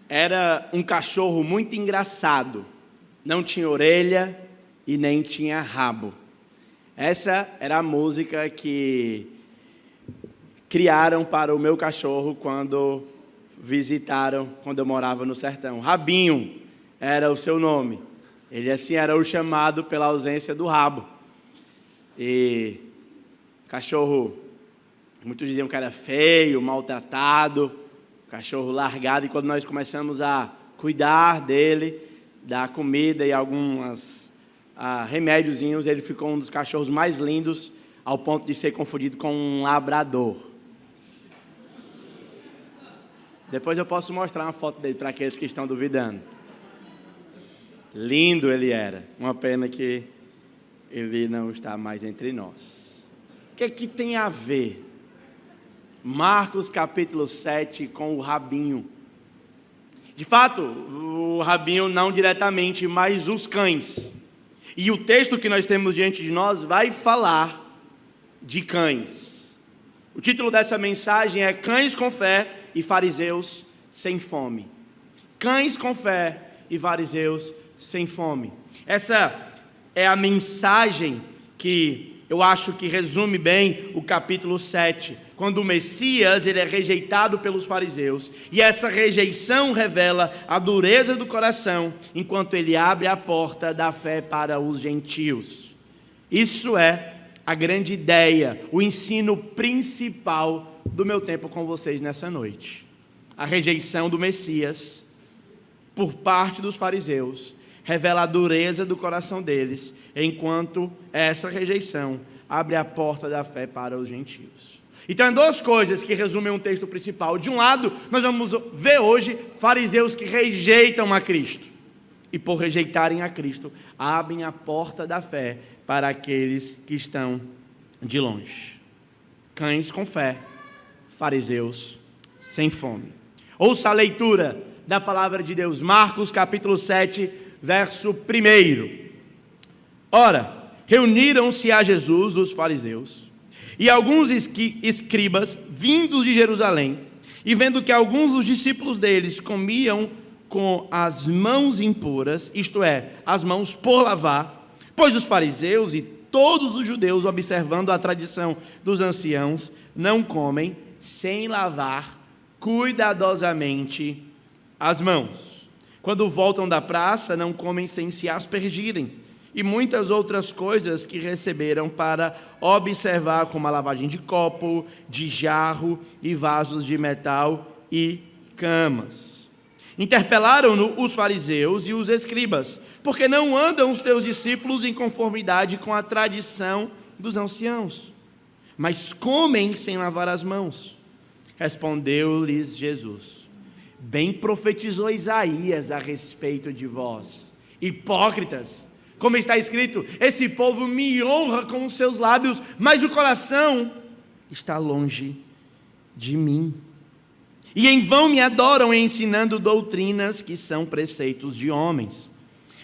era um cachorro muito engraçado. Não tinha orelha e nem tinha rabo. Essa era a música que criaram para o meu cachorro quando visitaram, quando eu morava no sertão. Rabinho era o seu nome. Ele assim era o chamado pela ausência do rabo. E cachorro, muitos diziam que era feio, maltratado, cachorro largado. E quando nós começamos a cuidar dele, dar comida e alguns remédiozinhos, ele ficou um dos cachorros mais lindos, ao ponto de ser confundido com um labrador. Depois eu posso mostrar uma foto dele para aqueles que estão duvidando. Lindo ele era. Uma pena que ele não está mais entre nós. O que é que tem a ver Marcos capítulo 7 com o rabinho? De fato, o rabinho não diretamente, mas os cães. E o texto que nós temos diante de nós vai falar de cães. O título dessa mensagem é Cães com fé e fariseus sem fome. Cães com fé e fariseus sem fome. Essa é a mensagem que eu acho que resume bem o capítulo 7, quando o Messias ele é rejeitado pelos fariseus, e essa rejeição revela a dureza do coração, enquanto ele abre a porta da fé para os gentios. Isso é a grande ideia, o ensino principal do meu tempo com vocês nessa noite. A rejeição do Messias por parte dos fariseus revela a dureza do coração deles, enquanto essa rejeição abre a porta da fé para os gentios. Então, é duas coisas que resumem um texto principal. De um lado, nós vamos ver hoje fariseus que rejeitam a Cristo. E por rejeitarem a Cristo, abrem a porta da fé para aqueles que estão de longe. Cães com fé, fariseus sem fome. Ouça a leitura da palavra de Deus, Marcos capítulo 7, verso 1. Ora, reuniram-se a Jesus os fariseus e alguns escribas vindos de Jerusalém, e vendo que alguns dos discípulos deles comiam com as mãos impuras, isto é, as mãos por lavar, pois os fariseus e todos os judeus, observando a tradição dos anciãos, não comem sem lavar cuidadosamente as mãos. Quando voltam da praça, não comem sem se aspergirem, e muitas outras coisas que receberam para observar, como a lavagem de copo, de jarro e vasos de metal e camas. Interpelaram-no os fariseus e os escribas, porque não andam os teus discípulos em conformidade com a tradição dos anciãos, mas comem sem lavar as mãos. Respondeu-lhes Jesus: bem profetizou Isaías a respeito de vós, hipócritas, como está escrito: esse povo me honra com os seus lábios, mas o coração está longe de mim. E em vão me adoram, ensinando doutrinas que são preceitos de homens.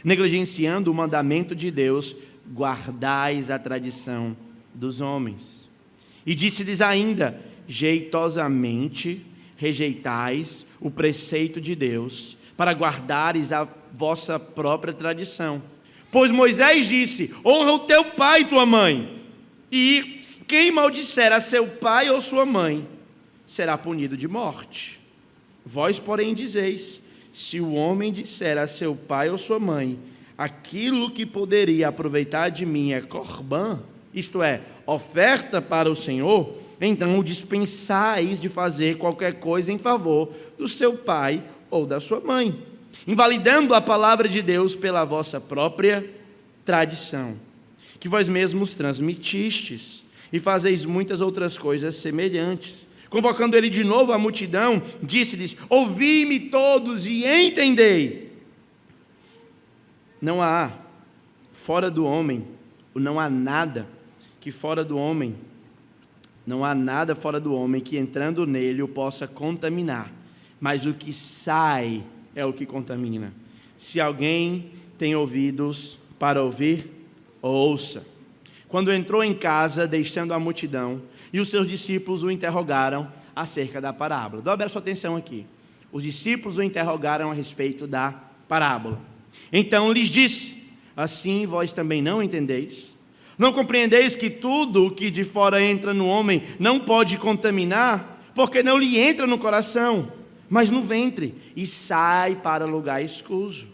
Negligenciando o mandamento de Deus, guardais a tradição dos homens. E disse-lhes ainda: jeitosamente rejeitais o preceito de Deus, para guardares a vossa própria tradição. Pois Moisés disse: honra o teu pai e tua mãe, e quem maldisser a seu pai ou sua mãe será punido de morte. Vós, porém, dizeis: se o homem disser a seu pai ou sua mãe, aquilo que poderia aproveitar de mim é corbã, isto é, oferta para o Senhor, então o dispensais de fazer qualquer coisa em favor do seu pai ou da sua mãe, invalidando a palavra de Deus pela vossa própria tradição, que vós mesmos transmitistes, e fazeis muitas outras coisas semelhantes. Convocando ele de novo a multidão, disse-lhes: ouvi-me todos e entendei. Não há fora do homem, não há nada fora do homem que entrando nele o possa contaminar, mas o que sai é o que contamina. Se alguém tem ouvidos para ouvir, ouça. Quando entrou em casa, deixando a multidão, e os seus discípulos o interrogaram acerca da parábola. Dobra a sua atenção aqui. Os discípulos o interrogaram a respeito da parábola. Então lhes disse: assim vós também não entendeis? Não compreendeis que tudo o que de fora entra no homem não pode contaminar, porque não lhe entra no coração, mas no ventre, e sai para lugar escuso.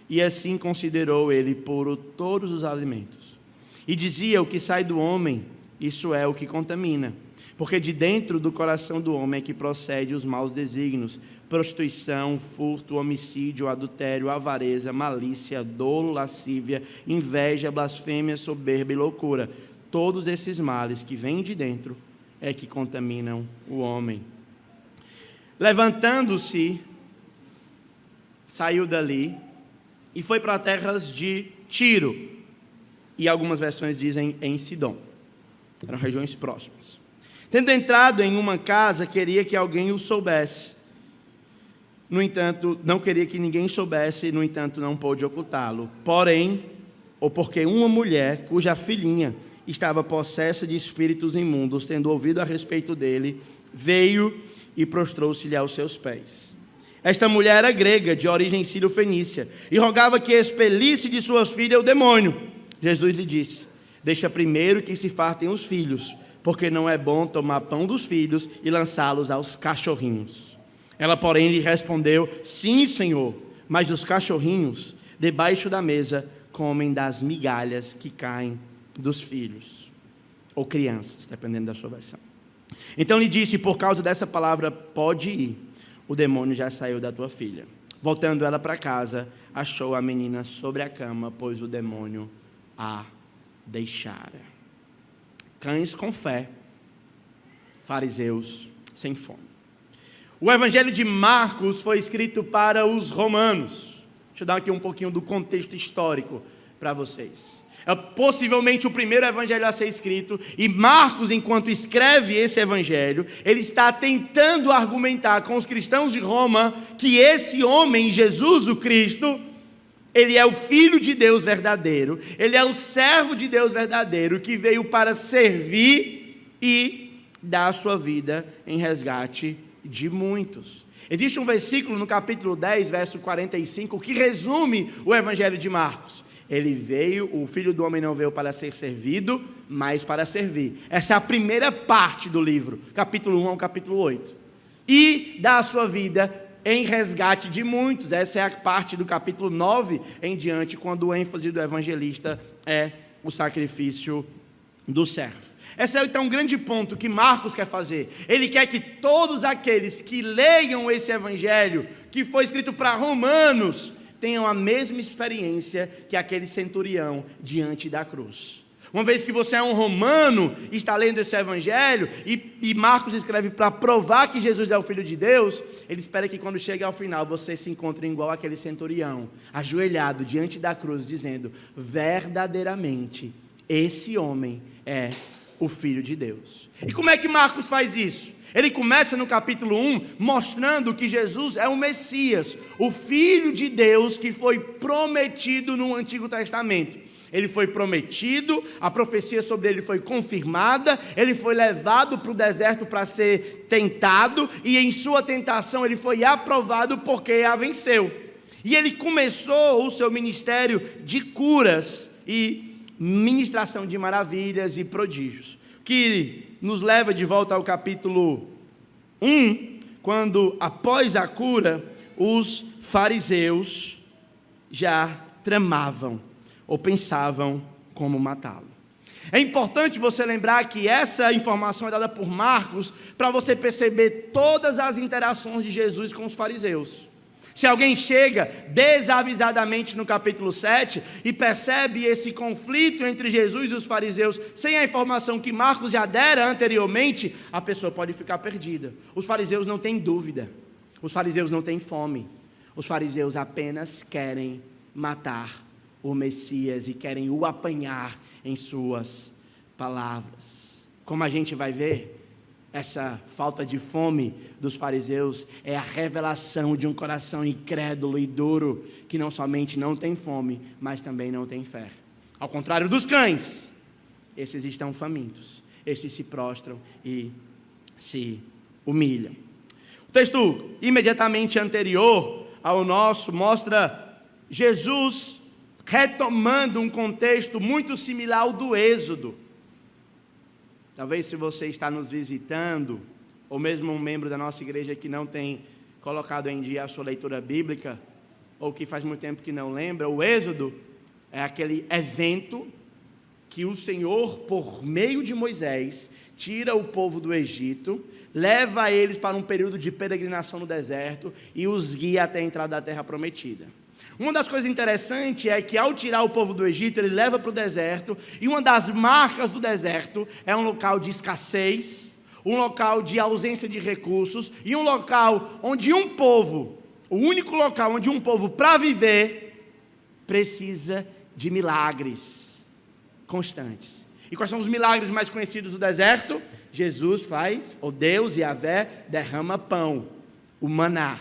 E assim considerou ele puro todos os alimentos. E dizia: o que sai do homem, isso é o que contamina. Porque de dentro do coração do homem é que procede os maus desígnios: prostituição, furto, homicídio, adultério, avareza, malícia, dolo, lascívia, inveja, blasfêmia, soberba e loucura. Todos esses males que vêm de dentro é que contaminam o homem. Levantando-se, saiu dali e foi para terras de Tiro, e algumas versões dizem em Sidom. Eram regiões próximas. Tendo entrado em uma casa, queria que alguém o soubesse. No entanto, não queria que ninguém soubesse, no entanto, não pôde ocultá-lo. Porém, ou porque uma mulher, cuja filhinha estava possessa de espíritos imundos, tendo ouvido a respeito dele, veio e prostrou-se-lhe aos seus pés. Esta mulher era grega, de origem sírio-fenícia, e rogava que expelisse de sua filha o demônio. Jesus lhe disse: deixa primeiro que se fartem os filhos, porque não é bom tomar pão dos filhos e lançá-los aos cachorrinhos. Ela, porém, lhe respondeu: sim, Senhor, mas os cachorrinhos, debaixo da mesa, comem das migalhas que caem dos filhos, ou crianças, dependendo da sua versão. Então lhe disse: por causa dessa palavra, pode ir, o demônio já saiu da tua filha. Voltando ela para casa, achou a menina sobre a cama, pois o demônio a deixara. Cães com fé, fariseus sem fome. O Evangelho de Marcos foi escrito para os romanos. Deixa eu dar aqui um pouquinho do contexto histórico para vocês. É possivelmente o primeiro evangelho a ser escrito, e Marcos, enquanto escreve esse evangelho, ele está tentando argumentar com os cristãos de Roma que esse homem, Jesus o Cristo, ele é o Filho de Deus verdadeiro, ele é o servo de Deus verdadeiro, que veio para servir e dar a sua vida em resgate de muitos. Existe um versículo no capítulo 10, verso 45, que resume o evangelho de Marcos. Ele veio, o Filho do Homem não veio para ser servido, mas para servir. Essa é a primeira parte do livro, capítulo 1 ao capítulo 8. E dá a sua vida em resgate de muitos. Essa é a parte do capítulo 9 em diante, quando o ênfase do evangelista é o sacrifício do servo. Esse é então um grande ponto que Marcos quer fazer. Ele quer que todos aqueles que leiam esse evangelho, que foi escrito para romanos, tenham a mesma experiência que aquele centurião diante da cruz. Uma vez que você é um romano e está lendo esse evangelho, e Marcos escreve para provar que Jesus é o Filho de Deus, ele espera que quando chegue ao final você se encontre igual aquele centurião, ajoelhado diante da cruz, dizendo: verdadeiramente, esse homem é o Filho de Deus. E como é que Marcos faz isso? Ele começa no capítulo 1 mostrando que Jesus é o Messias, o Filho de Deus que foi prometido no Antigo Testamento. Ele foi prometido, a profecia sobre ele foi confirmada, ele foi levado para o deserto para ser tentado, e em sua tentação ele foi aprovado porque a venceu. E ele começou o seu ministério de curas e ministração de maravilhas e prodígios, que nos leva de volta ao capítulo 1, quando, após a cura, os fariseus já tramavam ou pensavam como matá-lo. É importante você lembrar que essa informação é dada por Marcos para você perceber todas as interações de Jesus com os fariseus. Se alguém chega desavisadamente no capítulo 7 e percebe esse conflito entre Jesus e os fariseus sem a informação que Marcos já dera anteriormente, a pessoa pode ficar perdida. Os fariseus não têm dúvida, os fariseus não têm fome, os fariseus apenas querem matar o Messias e querem o apanhar em suas palavras. Como a gente vai ver, essa falta de fome dos fariseus é a revelação de um coração incrédulo e duro, que não somente não tem fome, mas também não tem fé. Ao contrário dos cães, esses estão famintos, esses se prostram e se humilham. O texto imediatamente anterior ao nosso mostra Jesus retomando um contexto muito similar ao do Êxodo. Talvez se você está nos visitando, ou mesmo um membro da nossa igreja que não tem colocado em dia a sua leitura bíblica, ou que faz muito tempo que não lembra, o Êxodo é aquele evento que o Senhor, por meio de Moisés, tira o povo do Egito, leva eles para um período de peregrinação no deserto e os guia até a entrada da terra prometida. Uma das coisas interessantes é que ao tirar o povo do Egito, ele leva para o deserto, e uma das marcas do deserto é um local de escassez, um local de ausência de recursos, e um local onde um povo, o único local onde um povo para viver, precisa de milagres constantes. E quais são os milagres mais conhecidos do deserto? Jesus faz, ou Deus, Yahvé, derrama pão, o maná.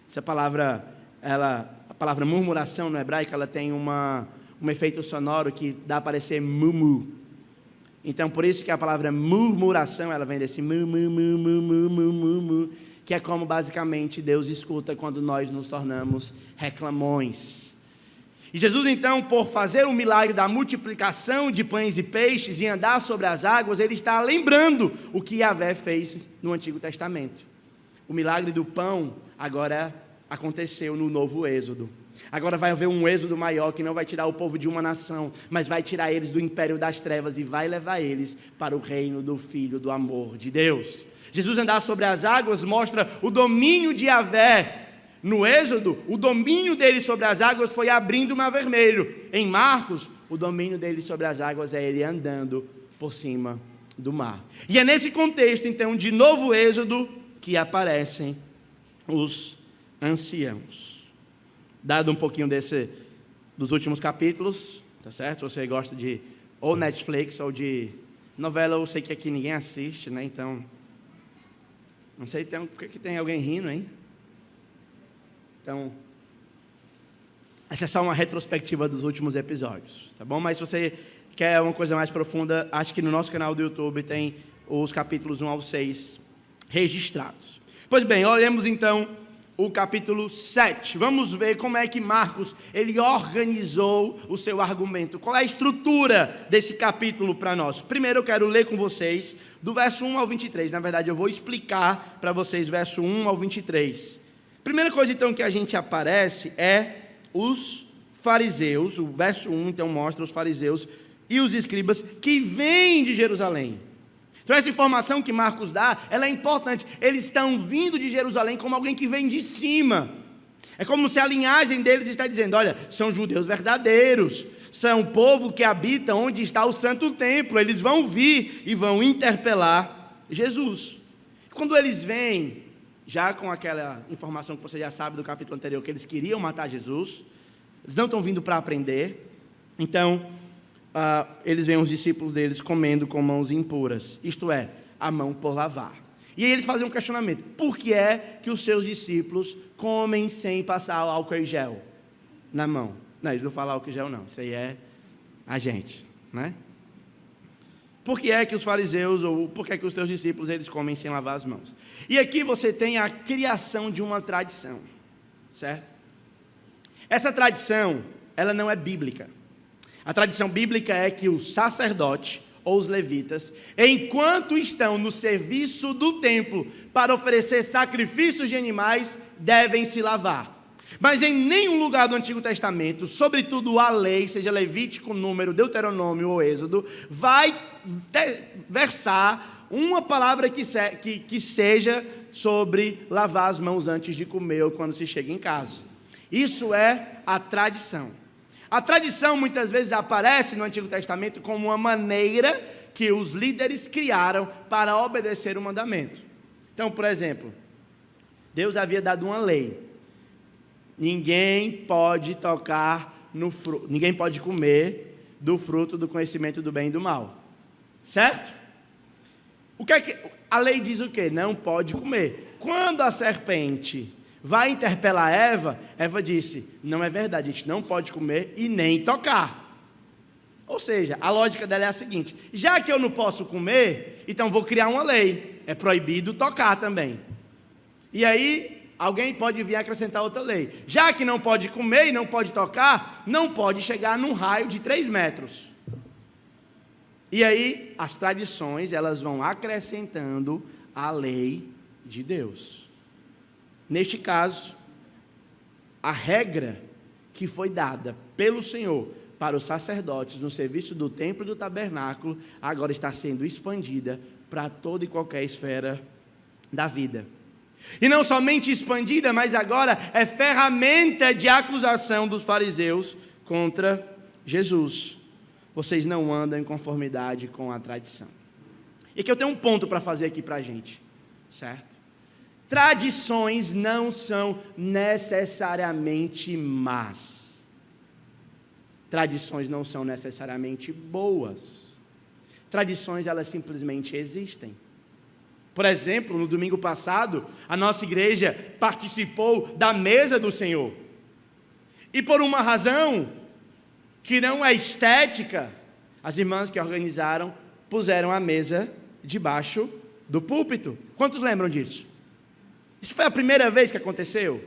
Essa palavra, a palavra murmuração no hebraico, ela tem um efeito sonoro que dá a parecer mumu. Então, por isso que a palavra murmuração, ela vem desse mu, que é como basicamente Deus escuta quando nós nos tornamos reclamões. E Jesus então, por fazer o milagre da multiplicação de pães e peixes e andar sobre as águas, ele está lembrando o que Yahvé fez no Antigo Testamento. O milagre do pão agora aconteceu no novo Êxodo. Agora vai haver um êxodo maior que não vai tirar o povo de uma nação, mas vai tirar eles do império das trevas e vai levar eles para o reino do Filho do amor de Deus. Jesus andar sobre as águas mostra o domínio de Yahvé. No Êxodo, o domínio dele sobre as águas foi abrindo o Mar Vermelho. Em Marcos, o domínio dele sobre as águas é ele andando por cima do mar. E é nesse contexto, então, de novo Êxodo, que aparecem os anciãos. Dado um pouquinho dos últimos capítulos, tá certo? Se você gosta de ou Netflix ou de novela, eu sei que aqui ninguém assiste, né? Então, não sei por que tem alguém rindo, hein? Então, essa é só uma retrospectiva dos últimos episódios, tá bom? Mas se você quer uma coisa mais profunda, acho que no nosso canal do YouTube tem os capítulos 1 ao 6 registrados. Pois bem, olhemos então o capítulo 7. Vamos ver como é que Marcos ele organizou o seu argumento. Qual é a estrutura desse capítulo para nós? Primeiro eu quero ler com vocês do verso 1 ao 23. Na verdade, eu vou explicar para vocês verso 1 ao 23. Primeira coisa, então, que a gente aparece é os fariseus. O verso 1, então, mostra os fariseus e os escribas que vêm de Jerusalém. Então, essa informação que Marcos dá, ela é importante. Eles estão vindo de Jerusalém como alguém que vem de cima. É como se a linhagem deles está dizendo, olha, são judeus verdadeiros, são o povo que habita onde está o santo templo. Eles vão vir e vão interpelar Jesus. Quando eles vêm, já com aquela informação que você já sabe do capítulo anterior, que eles queriam matar Jesus, eles não estão vindo para aprender, então eles veem os discípulos deles comendo com mãos impuras, isto é, a mão por lavar. E aí eles fazem um questionamento, por que é que os seus discípulos comem sem passar álcool e gel na mão? Não, eles não falam álcool e gel não, isso aí é a gente, né? Por que é que os fariseus, ou por que é que os teus discípulos, eles comem sem lavar as mãos? E aqui você tem a criação de uma tradição, certo? Essa tradição, ela não é bíblica. A tradição bíblica é que os sacerdotes, ou os levitas, enquanto estão no serviço do templo para oferecer sacrifícios de animais, devem se lavar. Mas em nenhum lugar do Antigo Testamento, sobretudo a lei, seja Levítico, Número, Deuteronômio ou Êxodo, vai versar uma palavra que seja sobre lavar as mãos antes de comer ou quando se chega em casa. Isso é a tradição. A tradição muitas vezes aparece no Antigo Testamento como uma maneira que os líderes criaram para obedecer o mandamento. Então, por exemplo, Deus havia dado uma lei. Ninguém pode tocar no fruto, ninguém pode comer do fruto do conhecimento do bem e do mal. Certo? O que é que a lei diz o quê? Não pode comer. Quando a serpente vai interpelar Eva, Eva disse, não é verdade, a gente não pode comer e nem tocar. Ou seja, a lógica dela é a seguinte, já que eu não posso comer, então vou criar uma lei. é proibido tocar também. E aí, alguém pode vir acrescentar outra lei. Já que não pode comer e não pode tocar, não pode chegar num raio de 3 metros. E aí, as tradições, elas vão acrescentando a lei de Deus. Neste caso, a regra que foi dada pelo Senhor para os sacerdotes no serviço do templo e do tabernáculo, agora está sendo expandida para toda e qualquer esfera da vida. E não somente expandida, mas agora é ferramenta de acusação dos fariseus contra Jesus. Vocês não andam em conformidade com a tradição. E aqui eu tenho um ponto para fazer aqui para a gente, certo? Tradições não são necessariamente más. Tradições não são necessariamente boas. Tradições, elas simplesmente existem. Por exemplo, no domingo passado, a nossa igreja participou da mesa do Senhor. E por uma razão que não é estética, as irmãs que organizaram puseram a mesa debaixo do púlpito. Quantos lembram disso? Isso foi a primeira vez que aconteceu?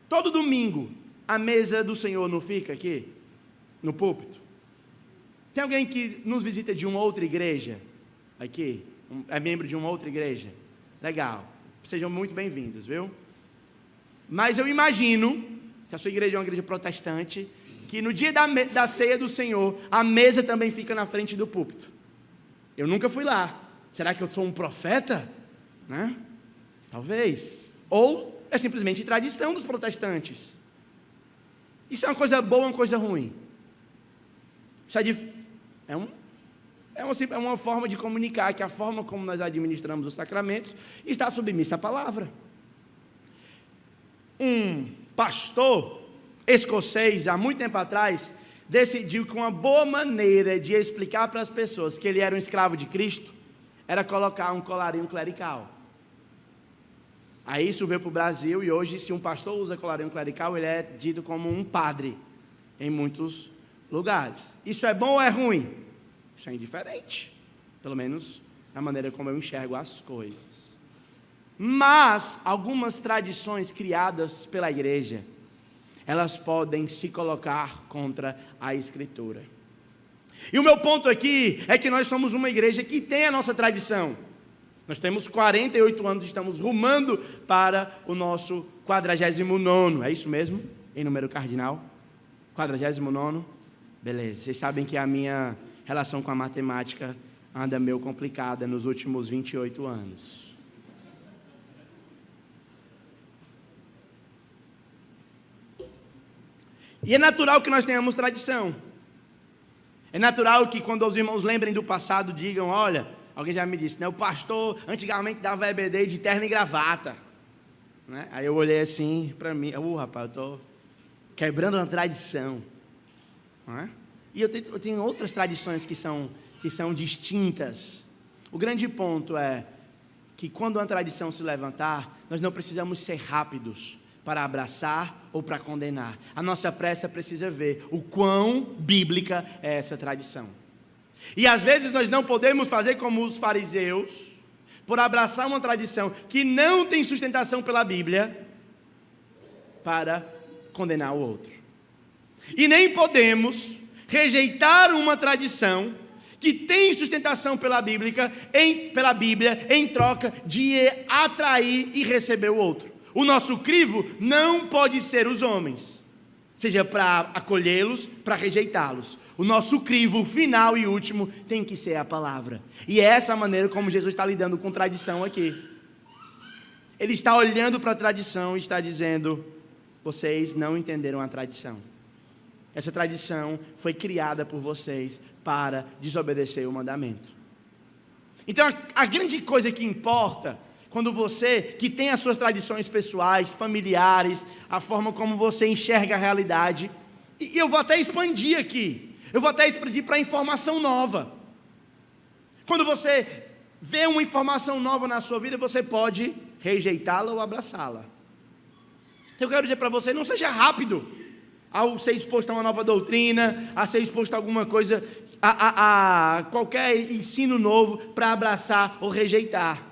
Todo domingo, a mesa do Senhor não fica aqui, no púlpito? Tem alguém que nos visita de uma outra igreja aqui? É membro de uma outra igreja? Legal. Sejam muito bem-vindos, viu? Mas eu imagino, se a sua igreja é uma igreja protestante, que no dia da ceia do Senhor, a mesa também fica na frente do púlpito. Eu nunca fui lá. Será que eu sou um profeta? Né? Talvez. Ou é simplesmente tradição dos protestantes. Isso é uma coisa boa ou uma coisa ruim? Isso é uma forma de comunicar que a forma como nós administramos os sacramentos está submissa à palavra. Um pastor escocês, há muito tempo atrás, decidiu que uma boa maneira de explicar para as pessoas que ele era um escravo de Cristo era colocar um colarinho clerical. Aí isso veio para o Brasil e hoje, se um pastor usa colarinho clerical, ele é dito como um padre em muitos lugares. Isso é bom ou é ruim? Isso é indiferente, pelo menos na maneira como eu enxergo as coisas. Mas algumas tradições criadas pela igreja, elas podem se colocar contra a Escritura. E o meu ponto aqui é que nós somos uma igreja que tem a nossa tradição. Nós temos 48 anos, estamos rumando para o nosso 49º, é isso mesmo? Em número cardinal? 49º? Beleza, vocês sabem que a minha relação com a matemática anda meio complicada nos últimos 28 anos. E é natural que nós tenhamos tradição. É natural que quando os irmãos lembrem do passado, digam, olha, alguém já me disse, né, o pastor antigamente dava EBD de terno e gravata. Né? Aí eu olhei assim para mim, rapaz, eu estou quebrando uma tradição. Não é? E eu tenho outras tradições que são distintas. O grande ponto é que quando uma tradição se levantar, nós não precisamos ser rápidos para abraçar ou para condenar. A nossa pressa precisa ver o quão bíblica é essa tradição. E às vezes nós não podemos fazer como os fariseus, por abraçar uma tradição que não tem sustentação pela Bíblia, para condenar o outro. E nem podemos rejeitar uma tradição que tem sustentação pela Bíblia em troca de atrair e receber o outro. O nosso crivo não pode ser os homens, seja para acolhê-los, para rejeitá-los. O nosso crivo final e último tem que ser a palavra. E é essa a maneira como Jesus está lidando com tradição aqui. Ele está olhando para a tradição e está dizendo, vocês não entenderam a tradição. Essa tradição foi criada por vocês para desobedecer o mandamento. Então a grande coisa que importa, quando você, que tem as suas tradições pessoais, familiares, a forma como você enxerga a realidade, e eu vou até expandir aqui, eu vou até expandir para informação nova. Quando você vê uma informação nova na sua vida, você pode rejeitá-la ou abraçá-la. Então eu quero dizer para você, não seja rápido ao ser exposto a uma nova doutrina, a ser exposto a alguma coisa a qualquer ensino novo para abraçar ou rejeitar.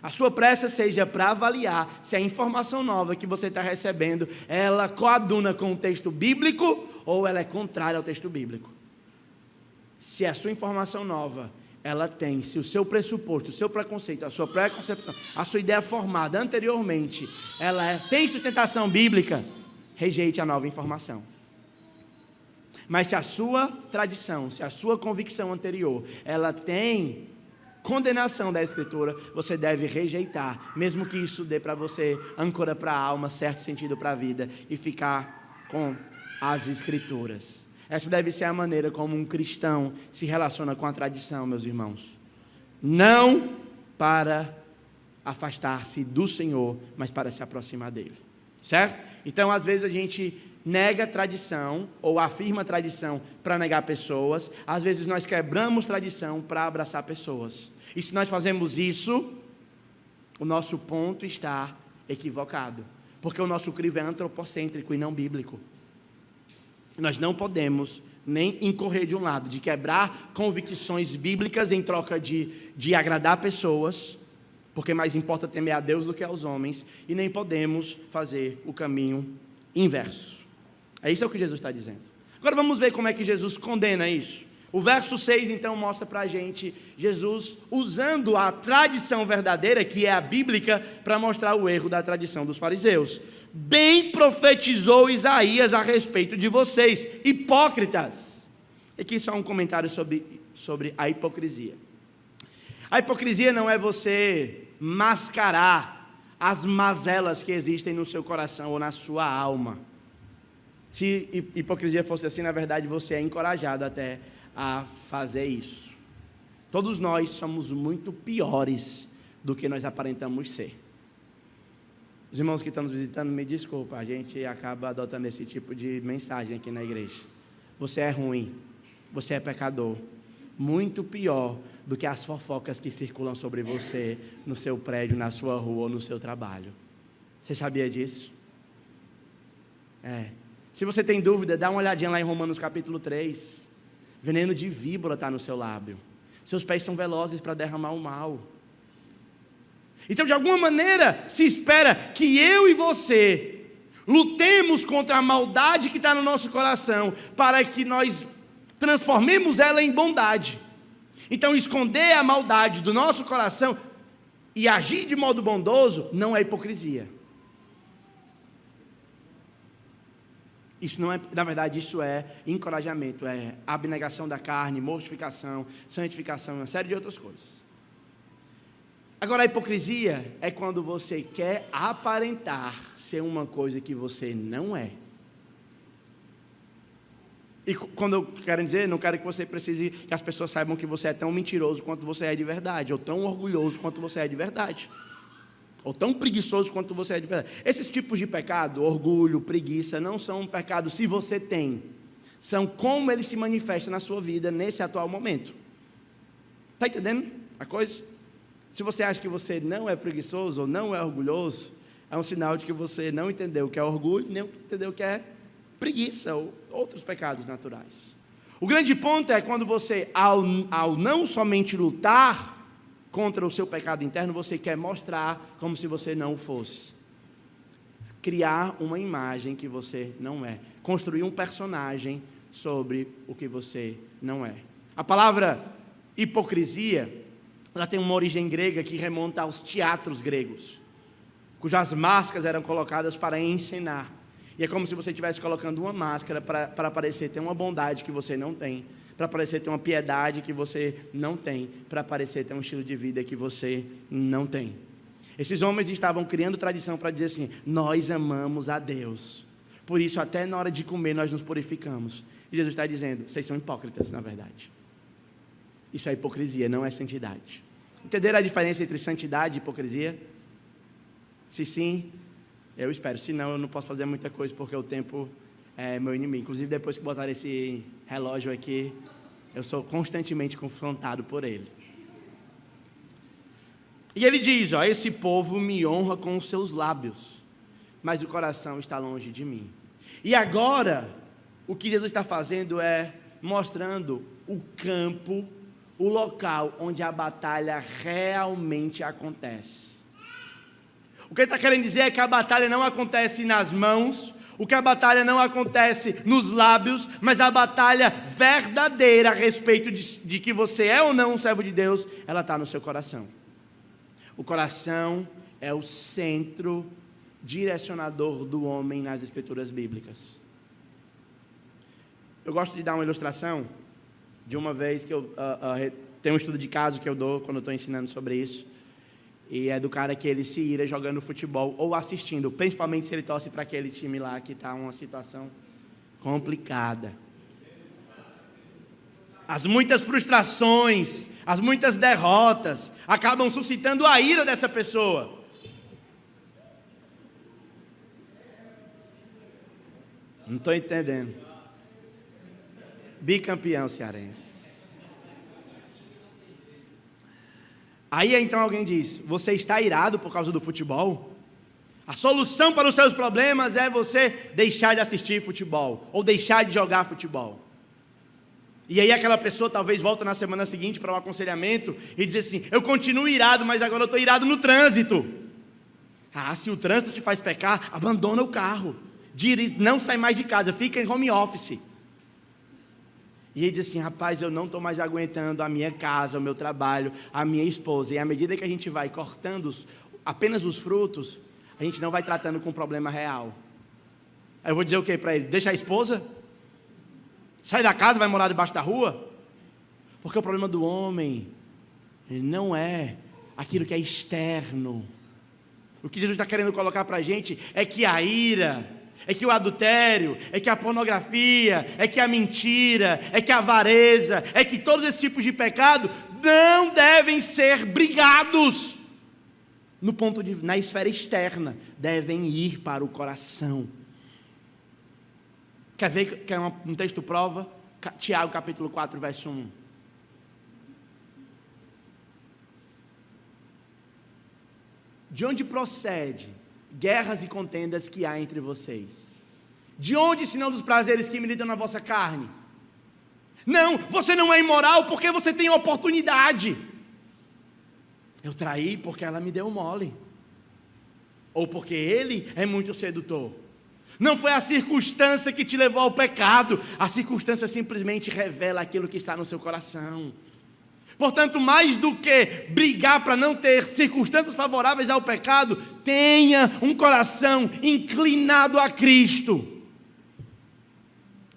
A sua pressa seja para avaliar se a informação nova que você está recebendo, ela coaduna com o texto bíblico ou ela é contrária ao texto bíblico. Se a sua informação nova, ela tem, se o seu pressuposto, o seu preconceito, a sua preconcepção, a sua ideia formada anteriormente, tem sustentação bíblica, rejeite a nova informação. Mas se a sua tradição, se a sua convicção anterior, ela tem condenação da Escritura, você deve rejeitar, mesmo que isso dê para você âncora para a alma, certo sentido para a vida, e ficar com as Escrituras. Essa deve ser a maneira como um cristão se relaciona com a tradição, meus irmãos. Não para afastar-se do Senhor, mas para se aproximar dele. Certo? Então, às vezes a gente nega tradição, ou afirma tradição para negar pessoas. Às vezes nós quebramos tradição para abraçar pessoas. E se nós fazemos isso, o nosso ponto está equivocado. Porque o nosso crivo é antropocêntrico e não bíblico. Nós não podemos nem incorrer de um lado, de quebrar convicções bíblicas em troca de agradar pessoas, porque mais importa temer a Deus do que aos homens, e nem podemos fazer o caminho inverso. É isso que Jesus está dizendo. Agora vamos ver como é que Jesus condena isso. O verso 6 então mostra para a gente Jesus usando a tradição verdadeira, que é a bíblica, para mostrar o erro da tradição dos fariseus. Bem profetizou Isaías a respeito de vocês, hipócritas. Aqui só um comentário sobre a hipocrisia. A hipocrisia não é você mascarar as mazelas que existem no seu coração ou na sua alma. Se hipocrisia fosse assim, na verdade você é encorajado até a fazer isso. Todos nós somos muito piores do que nós aparentamos ser. Os irmãos que estão nos visitando, me desculpa, a gente acaba adotando esse tipo de mensagem aqui na igreja. Você é ruim, você é pecador, muito pior do que as fofocas que circulam sobre você no seu prédio, na sua rua ou no seu trabalho. Você sabia disso? Se você tem dúvida, dá uma olhadinha lá em Romanos capítulo 3. Veneno de víbora está no seu lábio. Seus pés são velozes para derramar o mal. Então, de alguma maneira, se espera que eu e você lutemos contra a maldade que está no nosso coração, para que nós transformemos ela em bondade. Então, esconder a maldade do nosso coração e agir de modo bondoso não é hipocrisia. Isso não é, na verdade, isso é encorajamento, é abnegação da carne, mortificação, santificação, uma série de outras coisas. Agora, a hipocrisia é quando você quer aparentar ser uma coisa que você não é. E quando eu quero dizer, não quero que você precise que as pessoas saibam que você é tão mentiroso quanto você é de verdade, ou tão orgulhoso quanto você é de verdade, ou tão preguiçoso quanto você é de verdade. Esses tipos de pecado, orgulho, preguiça, não são um pecado se você tem, são como ele se manifesta na sua vida nesse atual momento. Está entendendo a coisa? Se você acha que você não é preguiçoso ou não é orgulhoso, é um sinal de que você não entendeu o que é orgulho, nem entendeu o que é preguiça ou outros pecados naturais. O grande ponto é quando você, ao não somente lutar contra o seu pecado interno, você quer mostrar como se você não fosse. Criar uma imagem que você não é. Construir um personagem sobre o que você não é. A palavra hipocrisia, ela tem uma origem grega que remonta aos teatros gregos, cujas máscaras eram colocadas para encenar. E é como se você estivesse colocando uma máscara para parecer ter uma bondade que você não tem, para parecer ter uma piedade que você não tem, para parecer ter um estilo de vida que você não tem. Esses homens estavam criando tradição para dizer assim: nós amamos a Deus, por isso até na hora de comer nós nos purificamos. E Jesus está dizendo: vocês são hipócritas, na verdade. Isso é hipocrisia, não é santidade. Entenderam a diferença entre santidade e hipocrisia? Se sim, eu espero. Se não, eu não posso fazer muita coisa, porque o tempo é meu inimigo. Inclusive, depois que botaram esse relógio aqui, eu sou constantemente confrontado por ele. E ele diz, esse povo me honra com os seus lábios, mas o coração está longe de mim. E agora, o que Jesus está fazendo é mostrando o campo, o local onde a batalha realmente acontece. O que ele está querendo dizer é que a batalha não acontece nas mãos, o que a batalha não acontece nos lábios, mas a batalha verdadeira a respeito de que você é ou não um servo de Deus, ela está no seu coração. O coração é o centro direcionador do homem nas escrituras bíblicas. Eu gosto de dar uma ilustração de uma vez que eu tenho um estudo de caso que eu dou quando eu estou ensinando sobre isso, e é do cara que ele se ira jogando futebol ou assistindo, principalmente se ele torce para aquele time lá que está uma situação complicada. As muitas frustrações, as muitas derrotas acabam suscitando a ira dessa pessoa. Não estou entendendo. Bicampeão cearense. Aí então alguém diz: você está irado por causa do futebol? A solução para os seus problemas é você deixar de assistir futebol, ou deixar de jogar futebol. E aí aquela pessoa talvez volta na semana seguinte para um aconselhamento e diz assim: eu continuo irado, mas agora eu estou irado no trânsito. Ah, se o trânsito te faz pecar, abandona o carro, não sai mais de casa, fica em home office. E ele diz assim: rapaz, eu não estou mais aguentando a minha casa, o meu trabalho, a minha esposa. E à medida que a gente vai cortando apenas os frutos, a gente não vai tratando com o problema real. Aí eu vou dizer o que para ele? Deixa a esposa? Sai da casa, vai morar debaixo da rua? Porque o problema do homem não é aquilo que é externo. O que Jesus está querendo colocar para a gente é que a ira, é que o adultério, é que a pornografia, é que a mentira, é que a avareza, é que todos esses tipos de pecado não devem ser brigados na esfera externa, devem ir para o coração. Quer ver que um texto prova? Tiago capítulo 4, verso 1. De onde procede guerras e contendas que há entre vocês? De onde, senão dos prazeres que militam na vossa carne? Não, você não é imoral porque você tem oportunidade. Eu traí porque ela me deu mole, ou porque ele é muito sedutor. Não foi a circunstância que te levou ao pecado, a circunstância simplesmente revela aquilo que está no seu coração. Portanto, mais do que brigar para não ter circunstâncias favoráveis ao pecado, tenha um coração inclinado a Cristo.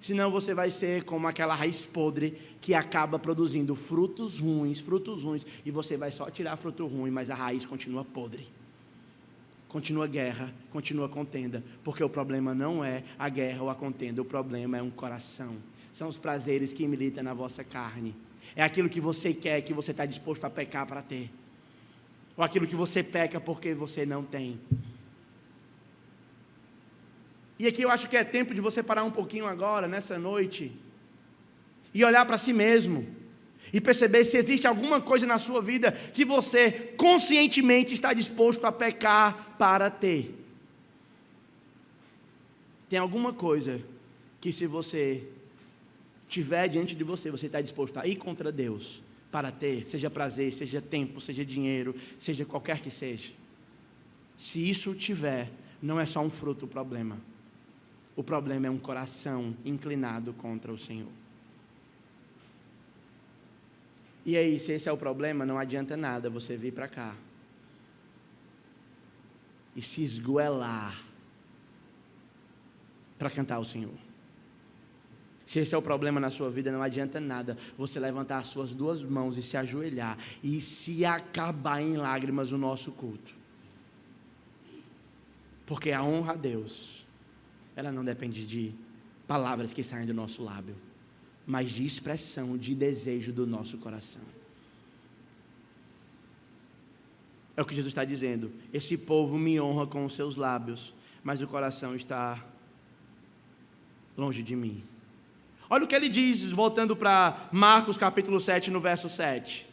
Senão você vai ser como aquela raiz podre que acaba produzindo frutos ruins, e você vai só tirar fruto ruim, mas a raiz continua podre. Continua guerra, continua contenda, porque o problema não é a guerra ou a contenda, o problema é um coração. São os prazeres que militam na vossa carne. É aquilo que você quer, que você está disposto a pecar para ter. Ou aquilo que você peca porque você não tem. E aqui eu acho que é tempo de você parar um pouquinho agora, nessa noite, e olhar para si mesmo, e perceber se existe alguma coisa na sua vida que você conscientemente está disposto a pecar para ter. Tem alguma coisa que, se você tiver diante de você, você está disposto a ir contra Deus para ter, seja prazer, seja tempo, seja dinheiro, seja qualquer que seja. Se isso tiver, não é só um fruto o problema. O problema é um coração inclinado contra o Senhor. E aí, se esse é o problema, não adianta nada você vir para cá e se esgoelar para cantar ao Senhor. Se esse é o problema na sua vida, não adianta nada você levantar as suas duas mãos e se ajoelhar e se acabar em lágrimas o nosso culto. Porque a honra a Deus, ela não depende de palavras que saem do nosso lábio, mas de expressão, de desejo do nosso coração. É o que Jesus está dizendo: esse povo me honra com os seus lábios, mas o coração está longe de mim. Olha o que ele diz, voltando para Marcos capítulo 7, no verso 7.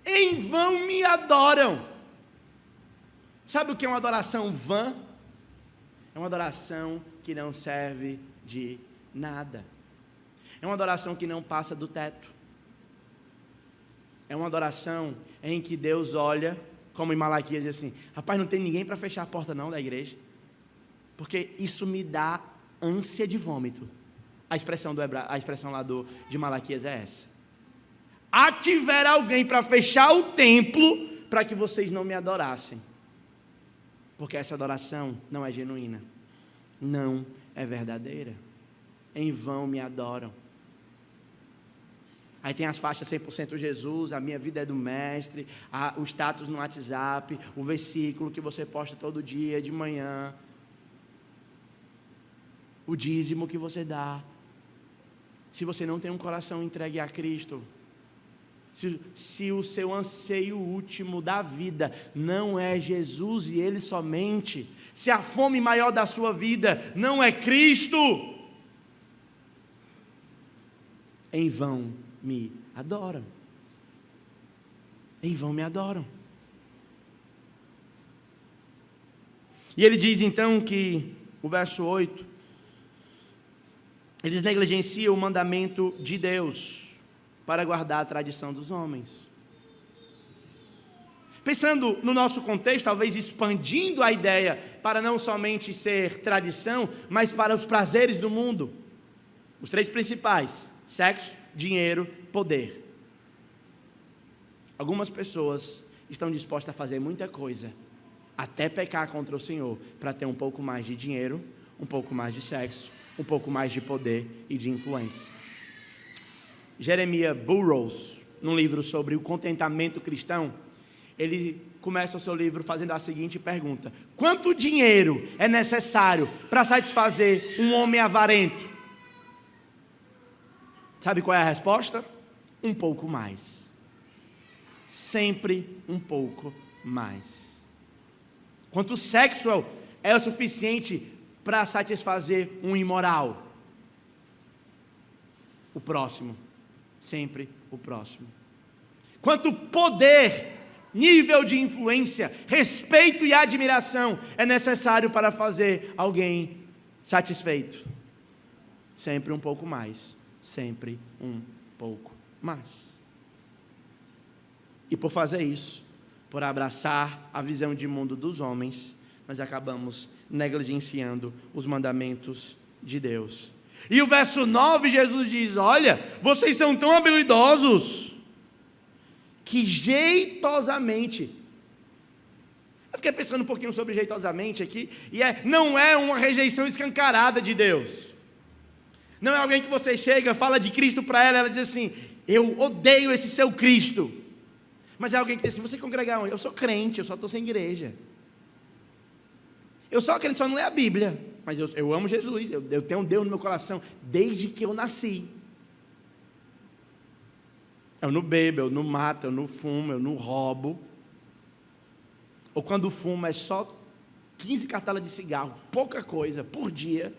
Em vão me adoram. Sabe o que é uma adoração vã? É uma adoração que não serve de nada. É uma adoração que não passa do teto. É uma adoração em que Deus olha, como em Malaquias diz assim, rapaz, não tem ninguém para fechar a porta não da igreja, porque isso me dá ânsia de vômito. A expressão lá de Malaquias é essa. Tiver alguém para fechar o templo, para que vocês não me adorassem, porque essa adoração não é genuína, não é verdadeira. Em vão me adoram. Aí tem as faixas 100% Jesus, a minha vida é do mestre, o status no WhatsApp, o versículo que você posta todo dia de manhã, o dízimo que você dá. Se você não tem um coração entregue a Cristo, se o seu anseio último da vida não é Jesus e Ele somente, se a fome maior da sua vida não é Cristo, em vão me adoram. Em vão me adoram. E ele diz então que, o verso 8, eles negligenciam o mandamento de Deus para guardar a tradição dos homens. Pensando no nosso contexto, talvez expandindo a ideia para não somente ser tradição, mas para os prazeres do mundo. Os 3 principais: sexo, dinheiro, poder. Algumas pessoas estão dispostas a fazer muita coisa, até pecar contra o Senhor, para ter um pouco mais de dinheiro, um pouco mais de sexo, um pouco mais de poder e de influência. Jeremiah Burroughs, num livro sobre o contentamento cristão, ele começa o seu livro fazendo a seguinte pergunta: quanto dinheiro é necessário para satisfazer um homem avarento? Sabe qual é a resposta? Um pouco mais. Sempre um pouco mais. Quanto sexo é o suficiente para satisfazer um imoral? O próximo. Sempre o próximo. Quanto poder, nível de influência, respeito e admiração é necessário para fazer alguém satisfeito? Sempre um pouco mais. Sempre um pouco mais. E por fazer isso, por abraçar a visão de mundo dos homens, nós acabamos negligenciando os mandamentos de Deus. E o verso 9, Jesus diz: olha, vocês são tão habilidosos, que jeitosamente, eu fiquei pensando um pouquinho sobre jeitosamente aqui, e não é uma rejeição escancarada de Deus. Não é alguém que você chega, fala de Cristo para ela diz assim: eu odeio esse seu Cristo. Mas é alguém que diz assim: você congregar onde? Eu sou crente, eu só estou sem igreja. Eu sou crente, só não leio a Bíblia. Mas eu amo Jesus, eu tenho Deus no meu coração desde que eu nasci. Eu não bebo, eu não mato, eu não fumo, eu não roubo. Ou quando fumo é só 15 cartelas de cigarro, pouca coisa, por dia.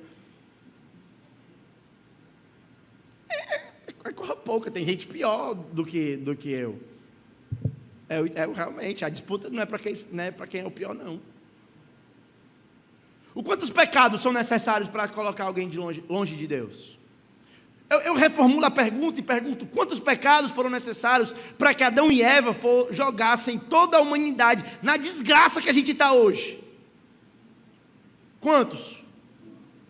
É coisa pouca, tem gente pior do que eu. Realmente, a disputa não é para quem é o pior, não. O quantos pecados são necessários para colocar alguém longe de Deus? Eu reformulo a pergunta e pergunto: quantos pecados foram necessários para que Adão e Eva jogassem toda a humanidade na desgraça que a gente está hoje? Quantos?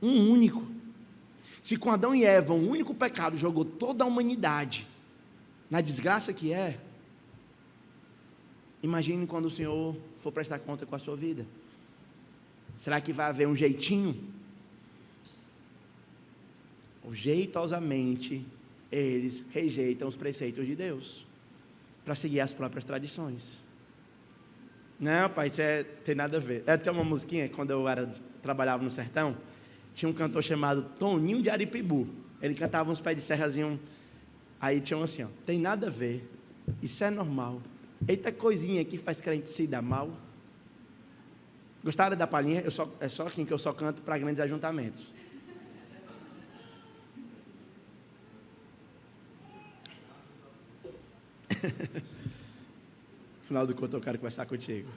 Um único. Se com Adão e Eva um único pecado jogou toda a humanidade na desgraça que é, imagine quando o Senhor for prestar conta com a sua vida. Será que vai haver um jeitinho? Ou jeitosamente eles rejeitam os preceitos de Deus para seguir as próprias tradições. Não, pai, isso tem nada a ver. Tem uma musiquinha, quando eu trabalhava no sertão, tinha um cantor chamado Toninho de Aripibu. Ele cantava uns pés de serrazinho. Aí tinha um assim, ó: tem nada a ver, isso é normal. Eita coisinha que faz crente se dar mal. Gostaram da palhinha? É só aqui que eu só canto para grandes ajuntamentos. No final do culto eu quero conversar contigo.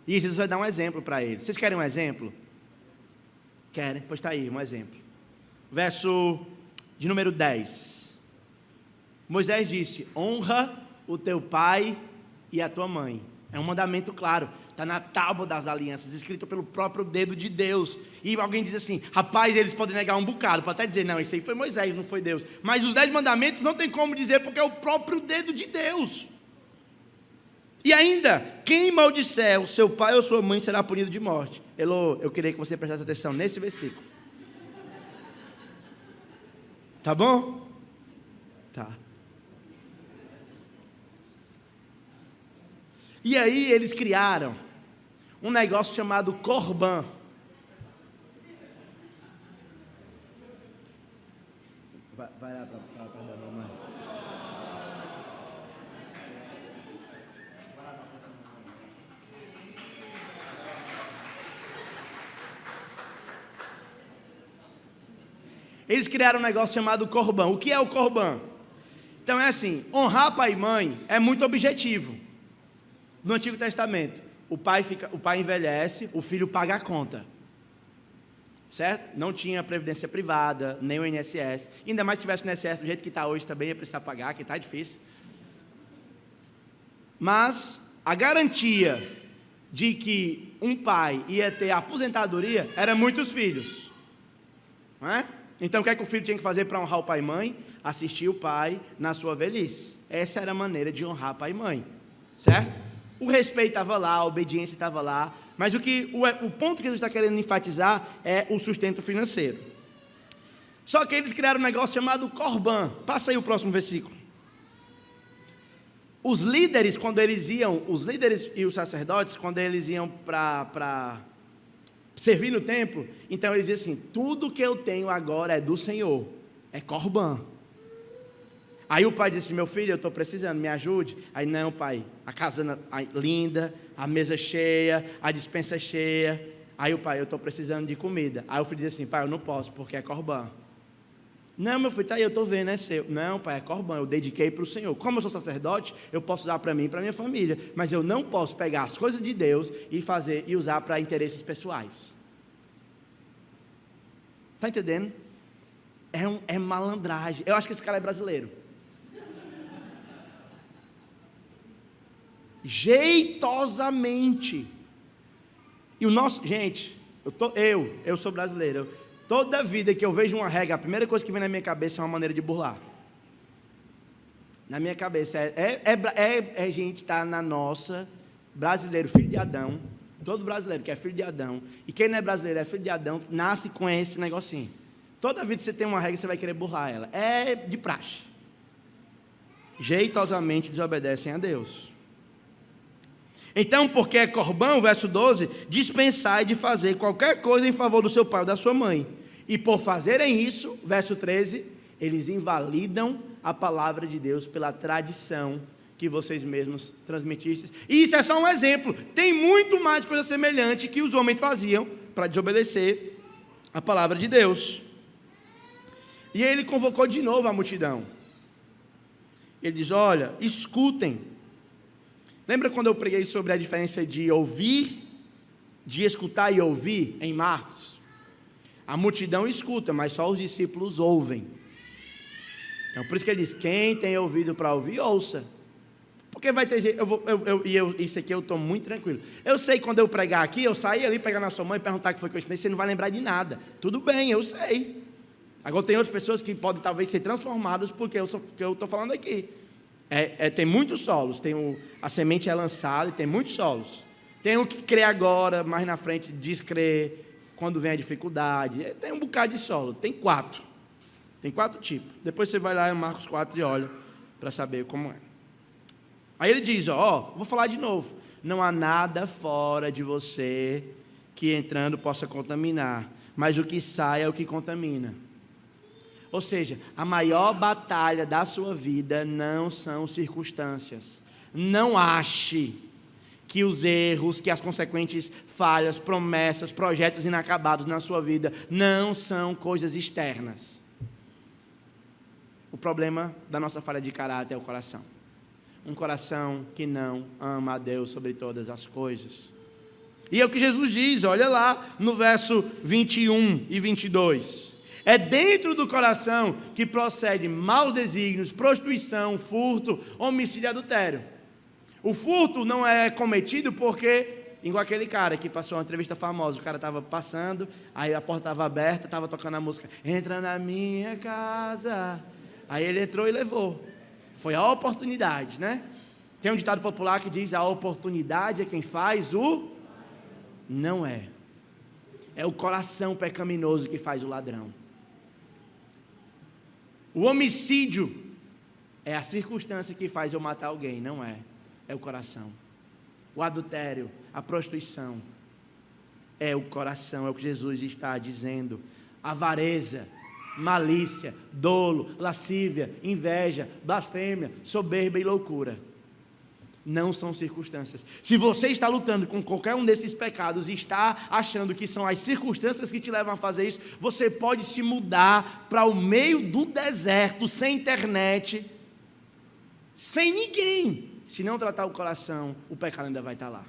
E Jesus vai dar um exemplo para eles. Vocês querem um exemplo? Querem? Pois está aí um exemplo. Verso de número 10. Moisés disse: honra o teu pai e a tua mãe. É um mandamento claro, está na tábua das alianças, escrito pelo próprio dedo de Deus. E alguém diz assim: rapaz, eles podem negar um bocado, pode até dizer, não, isso aí foi Moisés, não foi Deus. Mas os 10 mandamentos não tem como dizer, porque é o próprio dedo de Deus. E ainda, quem maldisser o seu pai ou sua mãe será punido de morte. Elô, eu queria que você prestasse atenção nesse versículo. Tá bom? Tá. E aí eles criaram um negócio chamado Corban. Vai lá para a mamãe. Eles criaram um negócio chamado Corban. O que é o Corban? Então é assim, honrar pai e mãe é muito objetivo. No Antigo Testamento, o pai envelhece, o filho paga a conta. Certo? Não tinha previdência privada, nem o INSS. Ainda mais se tivesse o INSS do jeito que está hoje também ia precisar pagar, que está difícil. Mas a garantia de que um pai ia ter aposentadoria era muitos filhos. Não é? Então o que é que o filho tinha que fazer para honrar o pai e mãe? Assistir o pai na sua velhice. Essa era a maneira de honrar pai e mãe. Certo? O respeito estava lá, a obediência estava lá, mas o ponto que Jesus está querendo enfatizar é o sustento financeiro. Só que eles criaram um negócio chamado Corban. Passa aí o próximo versículo. Os líderes e os sacerdotes, quando eles iam para servir no templo, então eles diziam assim: tudo que eu tenho agora é do Senhor, é Corban. Aí o pai disse: meu filho, eu estou precisando, me ajude. Aí: não, pai, a casa linda, a mesa cheia, a despensa cheia. Aí o pai: eu estou precisando de comida. Aí o filho disse assim: pai, eu não posso, porque é Corban. Não, meu filho, tá aí, eu estou vendo, é seu. Não, pai, é Corban, eu dediquei para o Senhor. Como eu sou sacerdote, eu posso usar para mim e para minha família, mas eu não posso pegar as coisas de Deus e usar para interesses pessoais. Está entendendo? É malandragem. Eu acho que esse cara é brasileiro. Jeitosamente. E o nosso, gente, eu sou brasileiro. Toda vida que eu vejo uma regra, a primeira coisa que vem na minha cabeça é uma maneira de burlar. Na minha cabeça a gente está na nossa, brasileiro, filho de Adão. Todo brasileiro que é filho de Adão, e quem não é brasileiro é filho de Adão, nasce com esse negocinho. Toda vida que você tem uma regra, você vai querer burlar ela. É de praxe. Jeitosamente desobedecem a Deus. Então, porque é Corban, verso 12, dispensai de fazer qualquer coisa em favor do seu pai ou da sua mãe. E por fazerem isso, verso 13, eles invalidam a palavra de Deus pela tradição que vocês mesmos transmitistes. E isso é só um exemplo. Tem muito mais coisa semelhante que os homens faziam para desobedecer a palavra de Deus. E ele convocou de novo a multidão. Ele diz: olha, escutem. Lembra quando eu preguei sobre a diferença de ouvir, de escutar e ouvir em Marcos? A multidão escuta, mas só os discípulos ouvem. Então por isso que ele diz: quem tem ouvido para ouvir, ouça. Porque vai ter gente, isso aqui eu estou muito tranquilo. Eu sei quando eu pregar aqui, eu sair ali, pegar na sua mãe e perguntar o que foi que eu ensinei, você não vai lembrar de nada. Tudo bem, eu sei. Agora tem outras pessoas que podem talvez ser transformadas porque eu estou falando aqui. Tem muitos solos, a semente é lançada e tem muitos solos. Tem o que crê agora, mais na frente descrê, quando vem a dificuldade. Tem um bocado de solo, tem 4. Tem 4 tipos. Depois você vai lá em Marcos 4 e olha para saber como é. Aí ele diz, vou falar de novo. Não há nada fora de você que entrando possa contaminar, mas o que sai é o que contamina. Ou seja, a maior batalha da sua vida não são circunstâncias. Não ache que os erros, que as consequentes falhas, promessas, projetos inacabados na sua vida não são coisas externas. O problema da nossa falha de caráter é o coração. Um coração que não ama a Deus sobre todas as coisas. E é o que Jesus diz, olha lá no verso 21 e 22. É dentro do coração que procede maus desígnios, prostituição, furto, homicídio e adultério. O furto não é cometido porque, igual aquele cara que passou uma entrevista famosa, o cara estava passando, aí a porta estava aberta, estava tocando a música, entra na minha casa. Aí ele entrou e levou. Foi a oportunidade, né? Tem um ditado popular que diz, a oportunidade é quem faz o... Não é. É o coração pecaminoso que faz o ladrão. O homicídio é a circunstância que faz eu matar alguém, não é. É o coração. O adultério, a prostituição, é o coração, é o que Jesus está dizendo. Avareza, malícia, dolo, lascívia, inveja, blasfêmia, soberba e loucura. Não são circunstâncias. Se você está lutando com qualquer um desses pecados e está achando que são as circunstâncias que te levam a fazer isso, você pode se mudar para o meio do deserto, sem internet, sem ninguém. Se não tratar o coração, o pecado ainda vai estar lá.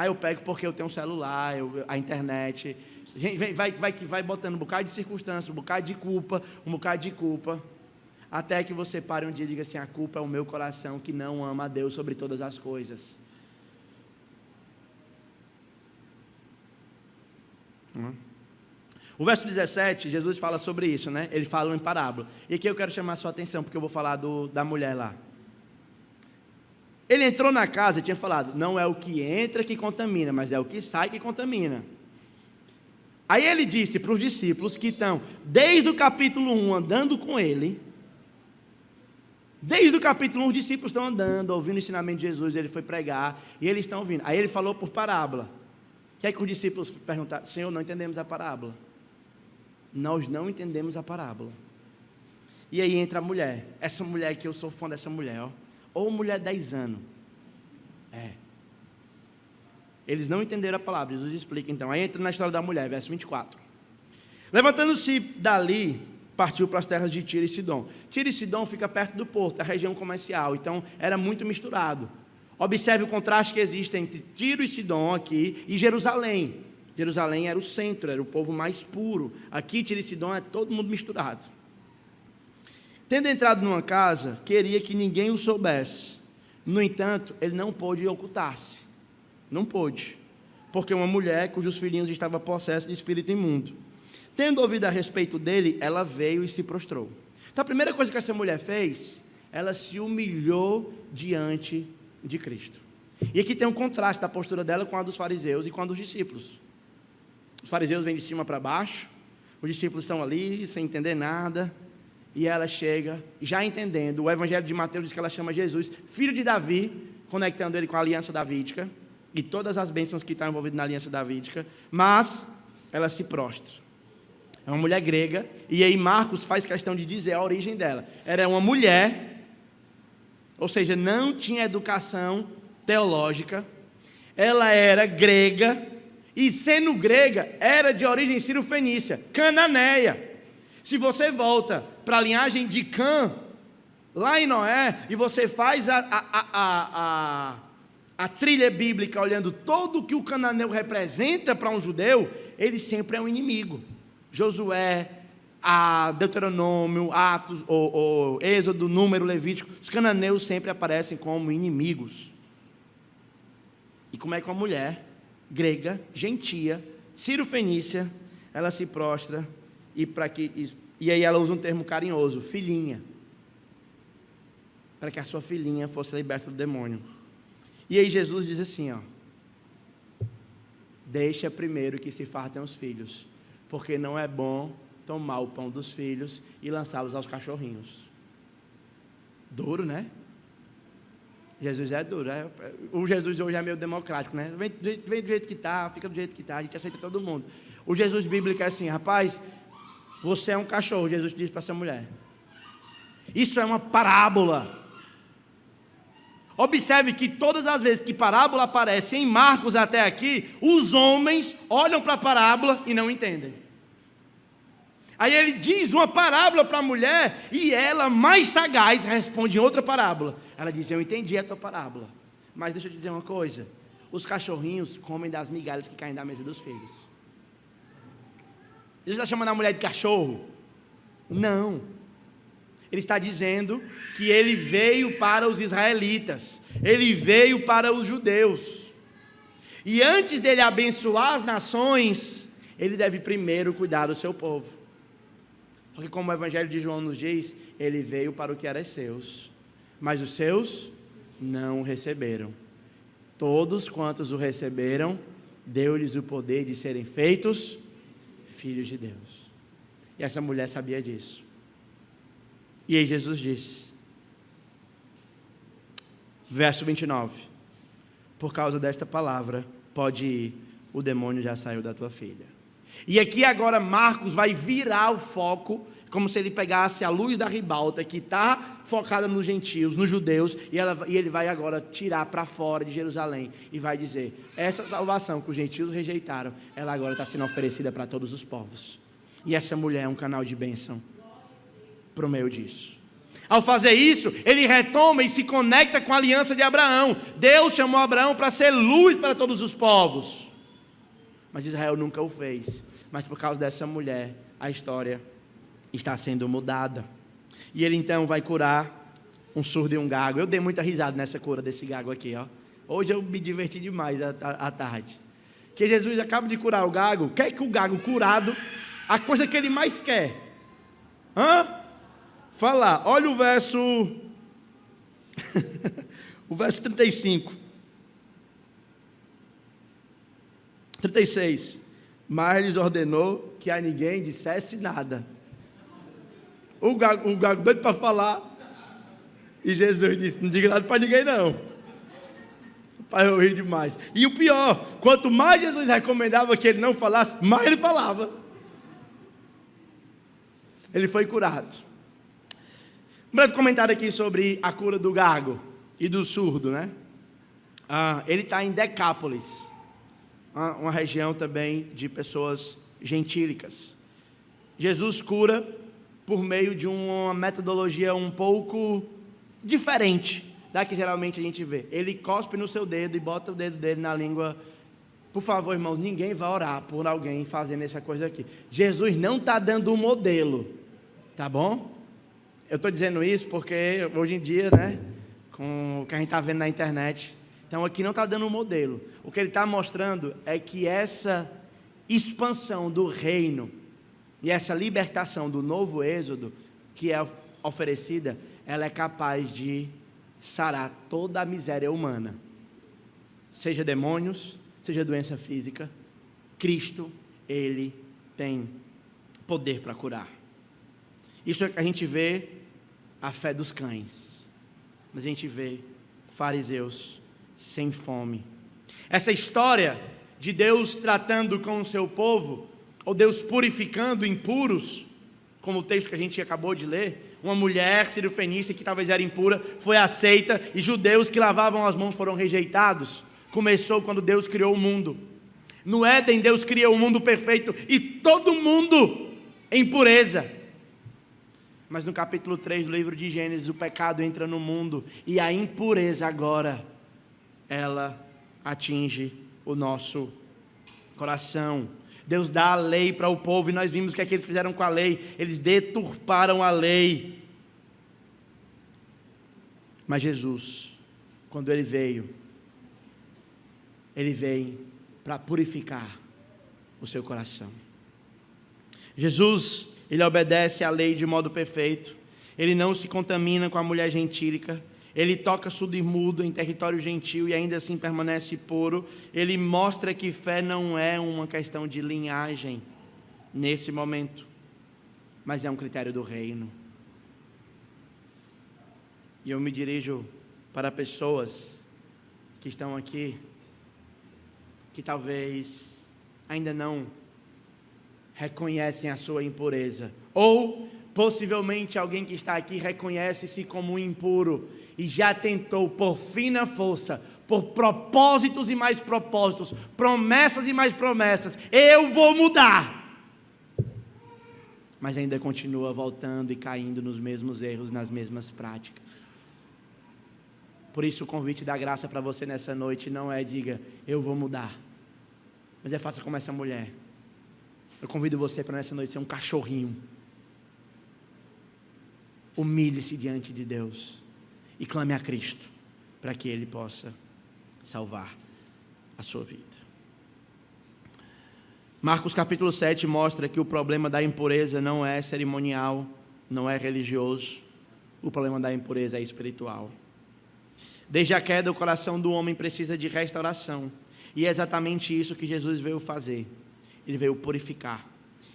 Eu pego porque eu tenho um celular, a internet. Vai botando um bocado de circunstância, um bocado de culpa, até que você pare um dia e diga assim, a culpa é o meu coração que não ama a Deus sobre todas as coisas. O verso 17, Jesus fala sobre isso, né? Ele fala em parábola. E aqui eu quero chamar a sua atenção, porque eu vou falar da mulher lá. Ele entrou na casa e tinha falado, não é o que entra que contamina, mas é o que sai que contamina. Aí ele disse para os discípulos que estão, desde o capítulo 1, andando com ele, desde o capítulo 1, os discípulos estão andando, ouvindo o ensinamento de Jesus, ele foi pregar, e eles estão ouvindo. Aí ele falou por parábola. O que é que os discípulos perguntaram? Senhor, não entendemos a parábola. Nós não entendemos a parábola. E aí entra a mulher, essa mulher que eu sou fã dessa mulher, ó. Ou mulher 10 anos. Eles não entenderam a palavra, Jesus explica então. Aí entra na história da mulher, verso 24. Levantando-se dali, partiu para as terras de Tiro e Sidom. Tiro e Sidom fica perto do porto, a região comercial, então era muito misturado. Observe o contraste que existe entre Tiro e Sidom aqui e Jerusalém. Jerusalém era o centro, era o povo mais puro. Aqui Tiro e Sidom é todo mundo misturado. Tendo entrado numa casa, queria que ninguém o soubesse. No entanto, ele não pôde ocultar-se. Não pôde. Porque uma mulher cujos filhinhos estavam possessos de espírito imundo. Tendo ouvido a respeito dele, ela veio e se prostrou. Então a primeira coisa que essa mulher fez, ela se humilhou diante de Cristo. E aqui tem um contraste da postura dela com a dos fariseus e com a dos discípulos. Os fariseus vêm de cima para baixo, os discípulos estão ali sem entender nada. E ela chega, já entendendo, o Evangelho de Mateus diz que ela chama Jesus, filho de Davi, conectando ele com a aliança davídica, e todas as bênçãos que estão envolvidas na aliança davídica, mas ela se prostra. É uma mulher grega, e aí Marcos faz questão de dizer a origem dela. Era uma mulher, ou seja, não tinha educação teológica, ela era grega, e sendo grega, era de origem sírio-fenícia, cananeia. Se você volta para a linhagem de Cã, lá em Noé, e você faz a trilha bíblica olhando todo o que o cananeu representa para um judeu, ele sempre é um inimigo. Josué, Deuteronômio, Atos, Êxodo, Número, Levítico, os cananeus sempre aparecem como inimigos. E como é que uma mulher grega, gentia, sírio-fenícia, ela se prostra e aí ela usa um termo carinhoso, filhinha, para que a sua filhinha fosse liberta do demônio. E aí Jesus diz assim, deixa primeiro que se fartem os filhos, porque não é bom tomar o pão dos filhos e lançá-los aos cachorrinhos. Duro, né? Jesus é duro. O Jesus de hoje é meio democrático, né? Vem do jeito que está, fica do jeito que está, a gente aceita todo mundo. O Jesus bíblico é assim, rapaz, você é um cachorro, Jesus diz para essa mulher. Isso é uma parábola. Observe que todas as vezes que parábola aparece em Marcos até aqui, os homens olham para a parábola e não entendem. Aí ele diz uma parábola para a mulher e ela, mais sagaz, responde em outra parábola. Ela diz, eu entendi a tua parábola, mas deixa eu te dizer uma coisa. os cachorrinhos comem das migalhas que caem da mesa dos filhos. Jesus está chamando a mulher de cachorro? Não. Ele está dizendo que ele veio para os israelitas, ele veio para os judeus. E antes dele abençoar as nações, ele deve primeiro cuidar do seu povo. Porque como o Evangelho de João nos diz, ele veio para o que era seus, mas os seus não o receberam. Todos quantos o receberam, deu-lhes o poder de serem feitos filhos de Deus. E essa mulher sabia disso. E aí Jesus disse, verso 29, por causa desta palavra, pode ir, o demônio já saiu da tua filha. E aqui agora Marcos vai virar o foco, como se ele pegasse a luz da ribalta, que está focada nos gentios, nos judeus, e ele vai agora tirar para fora de Jerusalém, e vai dizer, essa salvação que os gentios rejeitaram, ela agora está sendo oferecida para todos os povos. E essa mulher é um canal de bênção para o meio disso. Ao fazer isso, ele retoma e se conecta com a aliança de Abraão. Deus chamou Abraão para ser luz para todos os povos. Mas Israel nunca o fez. Mas por causa dessa mulher, a história está sendo mudada. E ele então vai curar um surdo e um gago. Eu dei muita risada nessa cura desse gago aqui, ó. Hoje eu me diverti demais à tarde. Que Jesus acaba de curar o gago. Quer que o gago curado, a coisa que ele mais quer? Falar, olha o verso o verso 35, 36, mas lhes ordenou que a ninguém dissesse nada. O gago doido para falar, e Jesus disse, não diga nada para ninguém não. Pai, eu ri demais. E o pior, quanto mais Jesus recomendava que ele não falasse, mais ele falava. Ele foi curado. Um breve comentário aqui sobre a cura do gago e do surdo, né? Ele está em Decápolis, uma região também de pessoas gentílicas. Jesus cura por meio de uma metodologia um pouco diferente da que geralmente a gente vê. Ele cospe no seu dedo e bota o dedo dele na língua. Por favor, irmãos, ninguém vai orar por alguém fazendo essa coisa aqui. Jesus não está dando um modelo, tá bom? Eu estou dizendo isso porque hoje em dia, né, com o que a gente está vendo na internet, então aqui não está dando um modelo. O que ele está mostrando é que essa expansão do reino e essa libertação do novo êxodo que é oferecida, ela é capaz de sarar toda a miséria humana. Seja demônios, seja doença física, Cristo, Ele tem poder para curar. Isso a gente vê a fé dos cães, mas a gente vê fariseus sem fome. Essa história de Deus tratando com o seu povo, ou Deus purificando impuros, como o texto que a gente acabou de ler, uma mulher sírio-fenícia que talvez era impura, foi aceita, e judeus que lavavam as mãos foram rejeitados. Começou quando Deus criou o mundo. No Éden, Deus cria o mundo perfeito, e todo mundo em pureza. Mas no capítulo 3 do livro de Gênesis, o pecado entra no mundo, e a impureza agora, ela atinge o nosso coração. Deus dá a lei para o povo, e nós vimos o que é que eles fizeram com a lei. Eles deturparam a lei. Mas Jesus, quando Ele veio para purificar o seu coração. Jesus, Ele obedece à lei de modo perfeito. Ele não se contamina com a mulher gentílica. Ele toca surdo e mudo em território gentil e ainda assim permanece puro. Ele mostra que fé não é uma questão de linhagem nesse momento, mas é um critério do reino. E eu me dirijo para pessoas que estão aqui, que talvez ainda não reconhecem a sua impureza, ou possivelmente alguém que está aqui reconhece-se como impuro e já tentou por fina força, por propósitos e mais propósitos, promessas e mais promessas, eu vou mudar, mas ainda continua voltando e caindo nos mesmos erros, nas mesmas práticas. Por isso o convite da graça para você nessa noite não é diga, eu vou mudar, mas é faça como essa mulher. Eu convido você para nessa noite ser um cachorrinho. Humilhe-se diante de Deus e clame a Cristo para que Ele possa salvar a sua vida. Marcos capítulo 7 mostra que o problema da impureza não é cerimonial, não é religioso. O problema da impureza é espiritual. Desde a queda, o coração do homem precisa de restauração. E é exatamente isso que Jesus veio fazer. Ele veio purificar.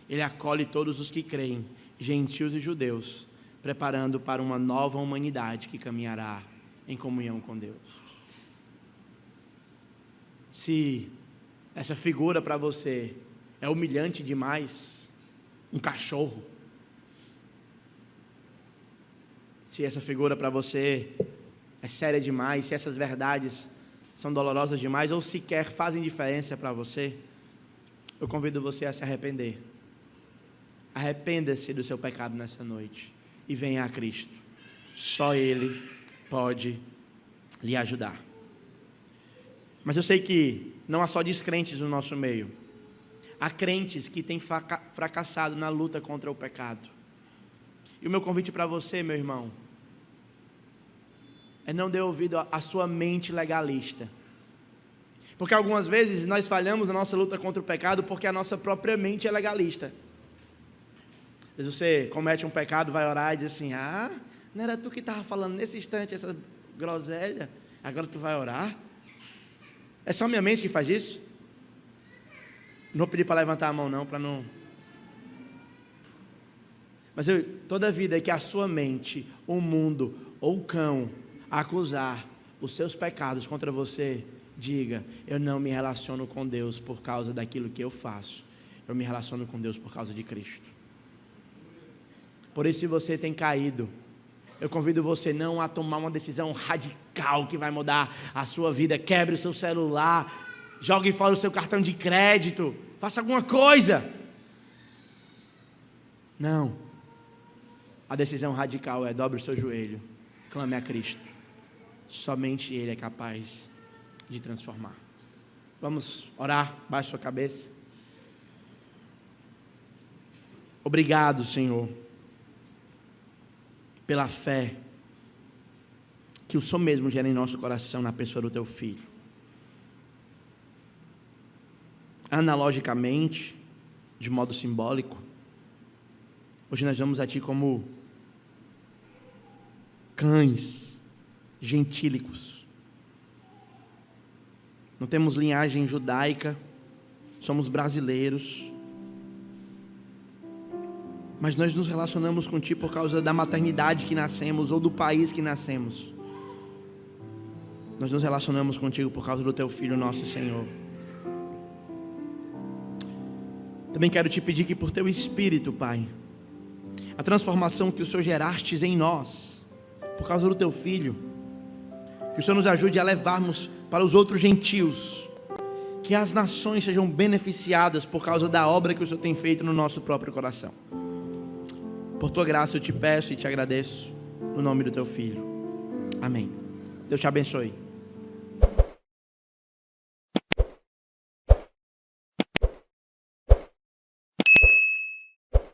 Ele acolhe todos os que creem, gentios e judeus, preparando para uma nova humanidade que caminhará em comunhão com Deus. Se essa figura para você é humilhante demais, um cachorro, se essa figura para você é séria demais, se essas verdades são dolorosas demais ou sequer fazem diferença para você, eu convido você a se arrepender. Arrependa-se do seu pecado nessa noite e venha a Cristo. Só Ele pode lhe ajudar. Mas eu sei que não há só descrentes no nosso meio. Há crentes que têm fracassado na luta contra o pecado. E o meu convite para você, meu irmão, é não dê ouvido à sua mente legalista. Porque algumas vezes nós falhamos na nossa luta contra o pecado porque a nossa própria mente é legalista. Às vezes você comete um pecado, vai orar e diz assim, não era tu que estava falando nesse instante essa groselha, agora tu vai orar? É só minha mente que faz isso? Não vou pedir para levantar a mão não, para não... Mas toda vida que a sua mente, o mundo ou o cão acusar os seus pecados contra você, diga, eu não me relaciono com Deus por causa daquilo que eu faço, eu me relaciono com Deus por causa de Cristo. Por isso, se você tem caído, eu convido você não a tomar uma decisão radical que vai mudar a sua vida. Quebre o seu celular, jogue fora o seu cartão de crédito, faça alguma coisa. Não. A decisão radical é dobre o seu joelho, clame a Cristo. Somente Ele é capaz de transformar. Vamos orar, baixe sua cabeça. Obrigado, Senhor, pela fé que o Senhor mesmo gera em nosso coração na pessoa do Teu Filho. Analogicamente, de modo simbólico, hoje nós vamos a Ti como cães gentílicos. Não temos linhagem judaica, somos brasileiros, mas nós nos relacionamos com Ti por causa da maternidade que nascemos ou do país que nascemos. Nós nos relacionamos contigo por causa do Teu Filho, nosso Senhor. Também quero Te pedir que por Teu Espírito, Pai, a transformação que o Senhor gerastes em nós, por causa do Teu Filho, que o Senhor nos ajude a levarmos para os outros gentios, que as nações sejam beneficiadas por causa da obra que o Senhor tem feito no nosso próprio coração. Por Tua graça eu Te peço e Te agradeço, no nome do Teu Filho. Amém. Deus te abençoe.